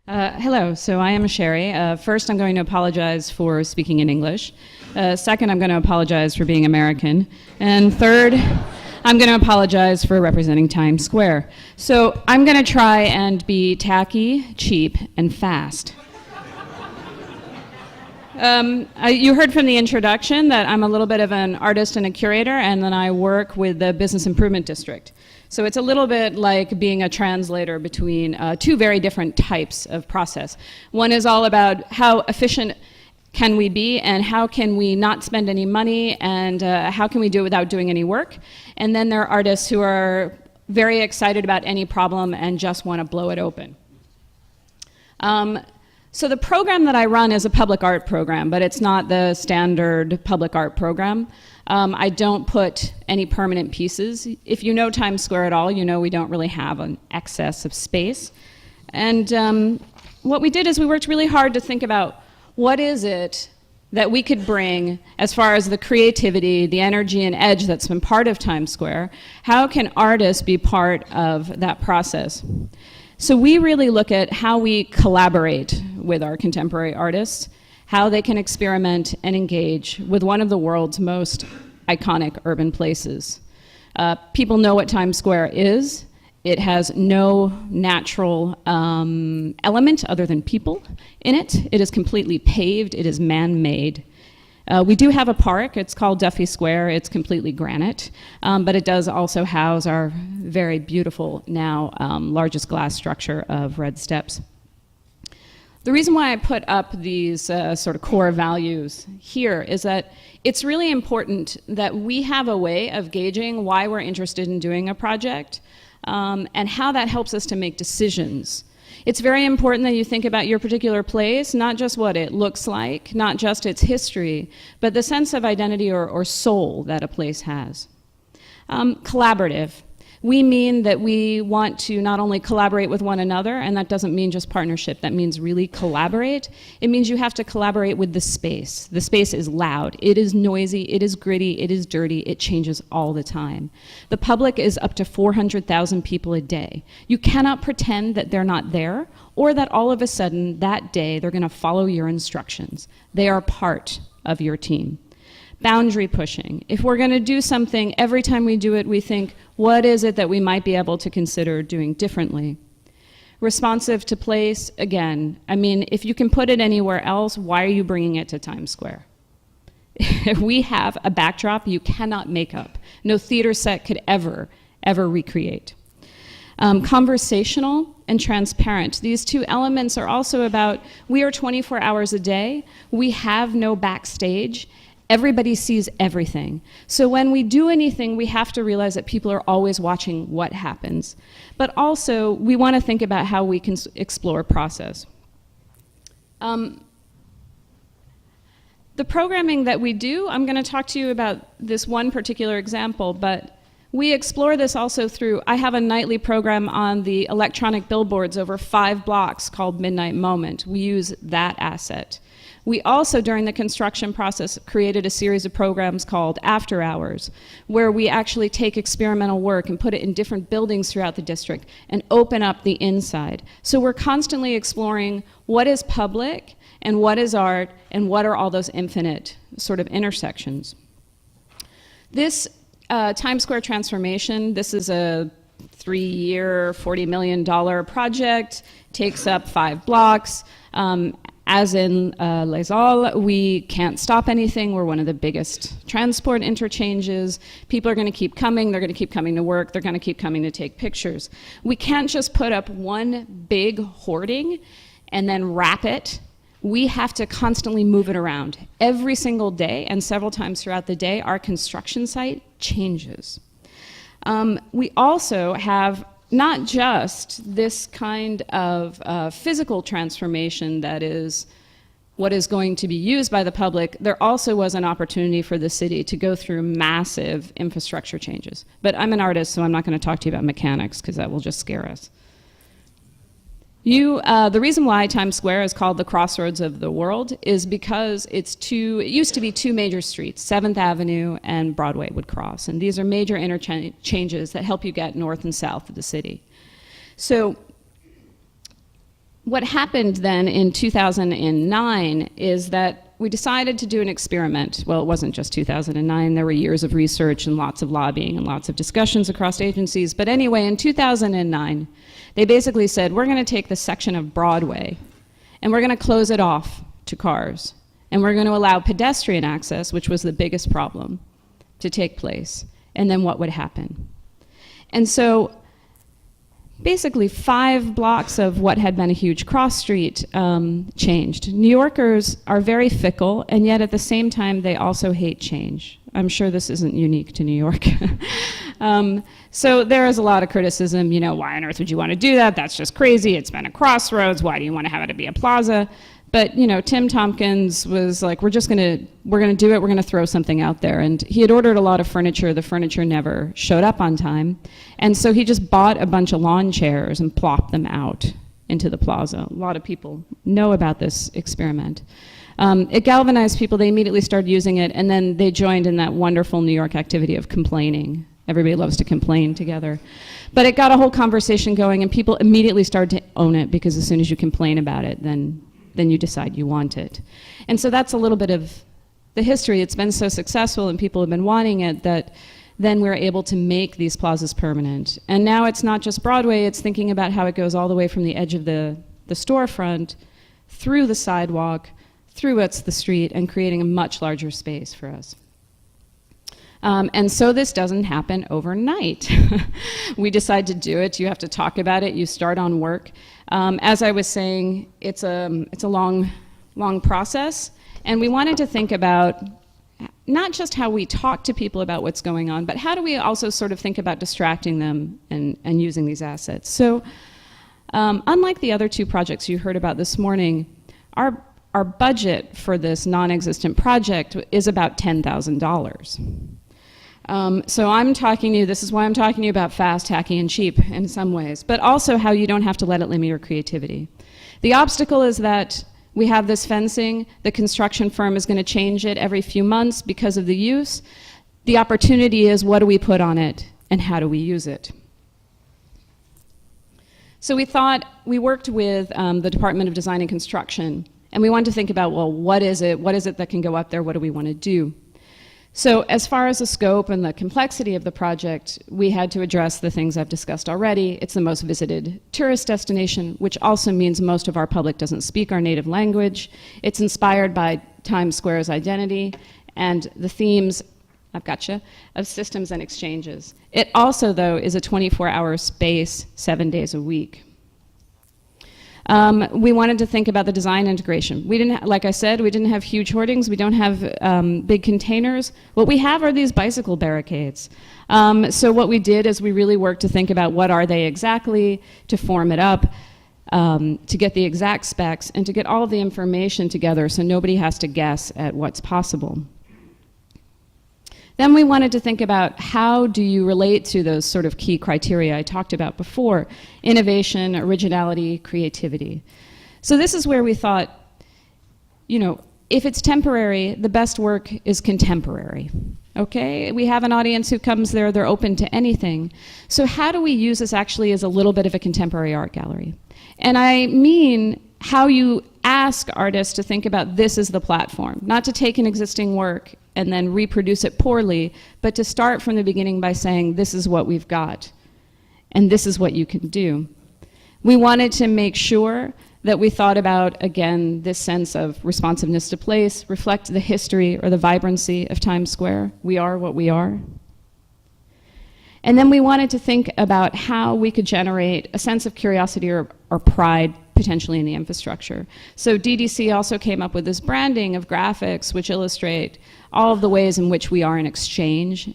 Hello, so I am Sherry. First, I'm going to apologize for speaking in English. Second, I'm going to apologize for being American. And third, I'm going to apologize for representing Times Square. So I'm going to try and be tacky, cheap, and fast. You heard from the introduction that I'm a little bit of an artist and a curator, and then I work with the Business Improvement District. So it's a little bit like being a translator between two very different types of process. One is all about how efficient can we be and how can we not spend any money and how can we do it without doing any work. And then there are artists who are very excited about any problem and just want to blow it open. So the program that I run is a public art program, but it's not the standard public art program. I don't put any permanent pieces. If you know Times Square at all, you know we don't really have an excess of space. And what we did is we worked really hard to think about what is it that we could bring as far as the creativity, the energy and edge that's been part of Times Square. How can artists be part of that process? So we really look at how we collaborate with our contemporary artists, how they can experiment and engage with one of the world's most iconic urban places. People know what Times Square is. It has no natural element other than people in it. It is completely paved. It is man-made. We do have a park. It's called Duffy Square. It's completely granite, but it does also house our very beautiful, now largest glass structure of red steps. The reason why I put up these sort of core values here is that it's really important that we have a way of gauging why we're interested in doing a project and how that helps us to make decisions. It's very important that you think about your particular place, not just what it looks like, not just its history, but the sense of identity or soul that a place has. Collaborative. We mean that we want to not only collaborate with one another, and that doesn't mean just partnership, that means really collaborate. It means you have to collaborate with the space. The space is loud, it is noisy, it is gritty, it is dirty, it changes all the time. The public is up to 400,000 people a day. You cannot pretend that they're not there, or that all of a sudden, that day, they're gonna follow your instructions. They are part of your team. Boundary pushing. If we're going to do something, every time we do it, we think, what is it that we might be able to consider doing differently? Responsive to place, again, I mean, if you can put it anywhere else, why are you bringing it to Times Square? If we have a backdrop you cannot make up. No theater set could ever recreate. Conversational and transparent. These two elements are also about, we are 24 hours a day, we have no backstage, everybody sees everything. So when we do anything, we have to realize that people are always watching what happens. But also, we want to think about how we can explore process. The programming that we do, I'm going to talk to you about this one particular example, but we explore this also through, I have a nightly program on the electronic billboards over 5 blocks called Midnight Moment. We use that asset. We also, during the construction process, created a series of programs called After Hours, where we actually take experimental work and put it in different buildings throughout the district and open up the inside. So we're constantly exploring what is public and what is art and what are all those infinite sort of intersections. This Times Square transformation, this is a 3-year, $40 million project, takes up 5 blocks. As in Les Halles, we can't stop anything. We're one of the biggest transport interchanges. People are going to keep coming. They're going to keep coming to work. They're going to keep coming to take pictures. We can't just put up one big hoarding and then wrap it. We have to constantly move it around. Every single day and several times throughout the day, our construction site changes. We also have not just this kind of physical transformation that is what is going to be used by the public, there also was an opportunity for the city to go through massive infrastructure changes. But I'm an artist, so I'm not going to talk to you about mechanics because that will just scare us. The reason why Times Square is called the crossroads of the world is because it used to be 2 major streets, 7th Avenue and Broadway would cross. And these are major interchanges that help you get north and south of the city. So what happened then in 2009 is that we decided to do an experiment. Well, it wasn't just 2009. There were years of research and lots of lobbying and lots of discussions across agencies. But anyway, in 2009, they basically said, we're going to take this section of Broadway and we're going to close it off to cars. And we're going to allow pedestrian access, which was the biggest problem, to take place. And then what would happen? And so basically 5 blocks of what had been a huge cross street changed. New Yorkers are very fickle, and yet at the same time they also hate change. I'm sure this isn't unique to New York. So there is a lot of criticism, you know, why on earth would you want to do that? That's just crazy. It's been a crossroads. Why do you want to have it be a plaza? But, you know, Tim Tompkins was like, we're going to do it. We're going to throw something out there. And he had ordered a lot of furniture. The furniture never showed up on time. And so he just bought a bunch of lawn chairs and plopped them out into the plaza. A lot of people know about this experiment. It galvanized people. They immediately started using it. And then they joined in that wonderful New York activity of complaining. Everybody loves to complain together. But it got a whole conversation going, and people immediately started to own it, because as soon as you complain about it, then you decide you want it. And so that's a little bit of the history. It's been so successful and people have been wanting it that then we're able to make these plazas permanent. And now it's not just Broadway, it's thinking about how it goes all the way from the edge of the storefront, through the sidewalk, through the street, and creating a much larger space for us. And so this doesn't happen overnight. We decide to do it, you have to talk about it, you start on work. As I was saying, it's a long process, and we wanted to think about not just how we talk to people about what's going on, but how do we also sort of think about distracting them and using these assets. So unlike the other 2 projects you heard about this morning, our budget for this non-existent project is about $10,000. So I'm talking to you, this is why I'm talking to you about fast, hacky, and cheap in some ways, but also how you don't have to let it limit your creativity. The obstacle is that we have this fencing, the construction firm is going to change it every few months because of the use. The opportunity is, what do we put on it and how do we use it? So we worked with the Department of Design and Construction, and we wanted to think about, well, what is it that can go up there? What do we want to do? So as far as the scope and the complexity of the project, we had to address the things I've discussed already. It's the most visited tourist destination, which also means most of our public doesn't speak our native language. It's inspired by Times Square's identity and the themes, I've gotcha, of systems and exchanges. It also, though, is a 24-hour space, 7 days a week. We wanted to think about the design integration. We didn't, like I said, we didn't have huge hoardings. We don't have big containers. What we have are these bicycle barricades. So what we did is we really worked to think about what are they exactly, to form it up, to get the exact specs, and to get all of the information together so nobody has to guess at what's possible. Then we wanted to think about how do you relate to those sort of key criteria I talked about before: innovation, originality, creativity. So this is where we thought, you know, if it's temporary, the best work is contemporary. Okay, we have an audience who comes there, they're open to anything. So how do we use this actually as a little bit of a contemporary art gallery? And I mean how you ask artists to think about this as the platform, not to take an existing work and then reproduce it poorly, but to start from the beginning by saying, this is what we've got, and this is what you can do. We wanted to make sure that we thought about, again, this sense of responsiveness to place, reflect the history or the vibrancy of Times Square. We are what we are. And then we wanted to think about how we could generate a sense of curiosity or pride potentially in the infrastructure. So DDC also came up with this branding of graphics which illustrate all of the ways in which we are an exchange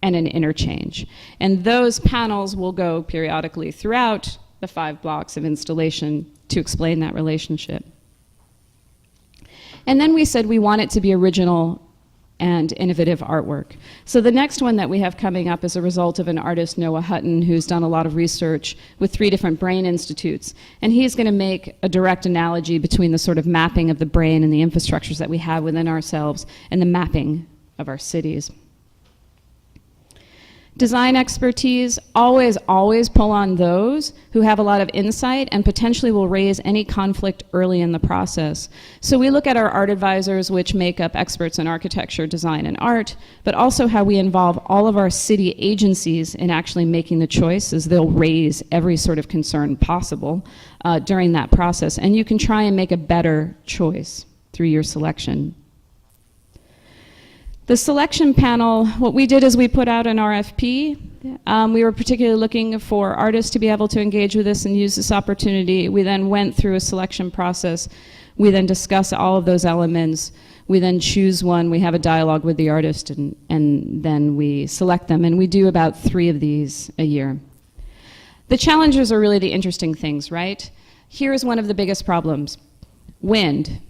and an interchange. And those panels will go periodically throughout the 5 blocks of installation to explain that relationship. And then we said we want it to be original and innovative artwork. So the next one that we have coming up is a result of an artist, Noah Hutton, who's done a lot of research with 3 different brain institutes. And he's going to make a direct analogy between the sort of mapping of the brain and the infrastructures that we have within ourselves and the mapping of our cities. Design expertise, always pull on those who have a lot of insight and potentially will raise any conflict early in the process. So we look at our art advisors, which make up experts in architecture, design, and art, but also how we involve all of our city agencies in actually making the choice, as they'll raise every sort of concern possible during that process. And you can try and make a better choice through your selection. The selection panel, what we did is we put out an RFP. We were particularly looking for artists to be able to engage with us and use this opportunity. We then went through a selection process. We then discuss all of those elements. We then choose one. We have a dialogue with the artist, and then we select them. And we do about 3 of these a year. The challenges are really the interesting things, right? Here's one of the biggest problems: wind.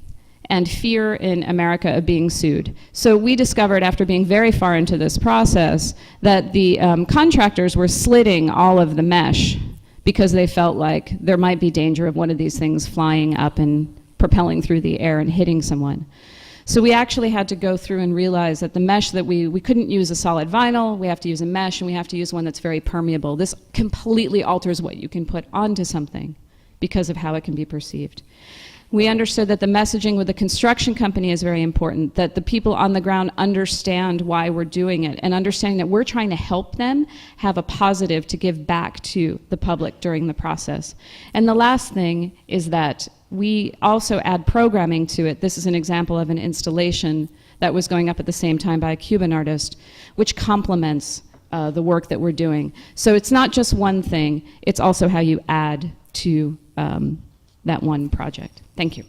And fear in America of being sued. So we discovered, after being very far into this process, that the contractors were slitting all of the mesh because they felt like there might be danger of one of these things flying up and propelling through the air and hitting someone. So we actually had to go through and realize that the mesh that we couldn't use a solid vinyl, we have to use a mesh, and we have to use one that's very permeable. This completely alters what you can put onto something because of how it can be perceived. We understood that the messaging with the construction company is very important, that the people on the ground understand why we're doing it, and understanding that we're trying to help them have a positive to give back to the public during the process. And the last thing is that we also add programming to it. This is an example of an installation that was going up at the same time by a Cuban artist, which complements the work that we're doing. So it's not just one thing, it's also how you add to that one project. Thank you.